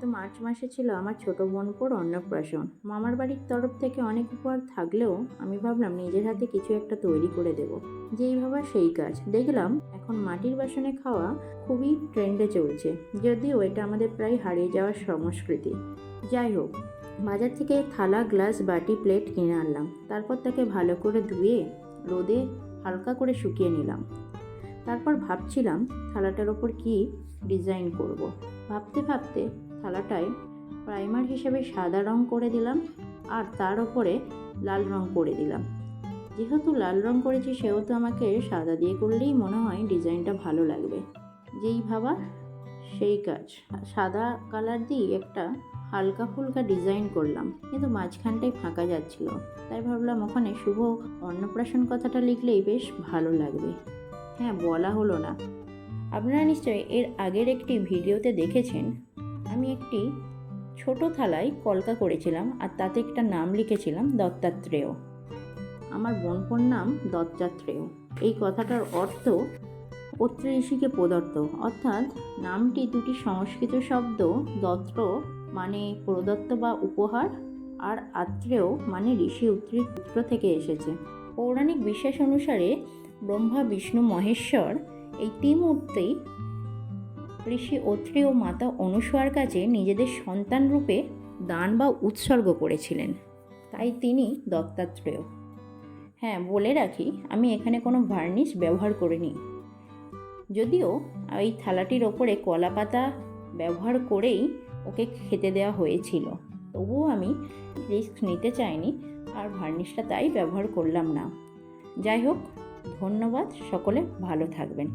গত মার্চ মাসে ছিল আমার ছোট বোনপোর অন্নপ্রাশন। মামার বাড়ির তরফ থেকে অনেক উপহার থাকলেও আমি ভাবলাম নিজের হাতে কিছু একটা তৈরি করে দেব। যেই ভাবা সেই কাজ। দেখলাম এখন মাটির বাসনে খাওয়া খুবই ট্রেন্ডে চলছে, যদিও এটা আমাদের প্রায় হারিয়ে যাওয়ার সংস্কৃতি। যাই হোক, বাজার থেকে থালা, গ্লাস, বাটি, প্লেট কিনে আনলাম। তারপর তাকে ভালো করে ধুয়ে রোদে হালকা করে শুকিয়ে নিলাম। তারপর ভাবছিলাম থালাটার ওপর কি ডিজাইন করব। ভাবতে ভাবতে থালাটায় প্রাইমার হিসেবে সাদা রং করে দিলাম আর তার ওপরে লাল রং করে দিলাম। যেহেতু লাল রং করেছি সেহেতু আমাকে সাদা দিয়ে করলেই মনে হয় ডিজাইনটা ভালো লাগবে। যেই ভাবা সেই কাজ। সাদা কালার দিয়ে একটা হালকা ফুলকা ডিজাইন করলাম, কিন্তু মাঝখানটাই ফাঁকা যাচ্ছিল। তাই ভাবলাম ওখানে শুভ অন্নপ্রাশন কথাটা লিখলেই বেশ ভালো লাগবে। হ্যাঁ, বলা হলো না, আপনারা নিশ্চয়ই এর আগের একটি ভিডিওতে দেখেছেন আমি একটি ছোট থালায় কলকা করেছিলাম আর তাতে একটা নাম লিখেছিলাম দত্তাত্রেয়। আমার বোনপোর নাম দত্তাত্রেয়। এই কথাটার অর্থ অত্রি ঋষিকে প্রদত্ত, অর্থাৎ নামটি দুটি সংস্কৃত শব্দ, দত্ত মানে প্রদত্ত বা উপহার আর আত্রেয় মানে ঋষি অত্রির পুত্র থেকে এসেছে। পৌরাণিক বিশ্বাস অনুসারে ব্রহ্মা, বিষ্ণু, মহেশ্বর এই তিন মূর্তি ঋষি অত্রি ও মাতা অনুসূয়ার কাছে নিজেদের সন্তান রূপে দান বা উৎসর্গ করেছিলেন, তাই তিনি দত্তাত্রেয়। হ্যাঁ, বলে রাখি আমি এখানে কোনো ভার্নিশ ব্যবহার করিনি, যদিও এই থালাটির ওপরে কলা পাতা ব্যবহার করেই ওকে খেতে দেওয়া হয়েছিল, তবুও আমি রিস্ক নিতে চাইনি আর ভার্নিশটা তাই ব্যবহার করলাম না। যাই হোক, ধন্যবাদ, সকলে ভালো থাকবেন।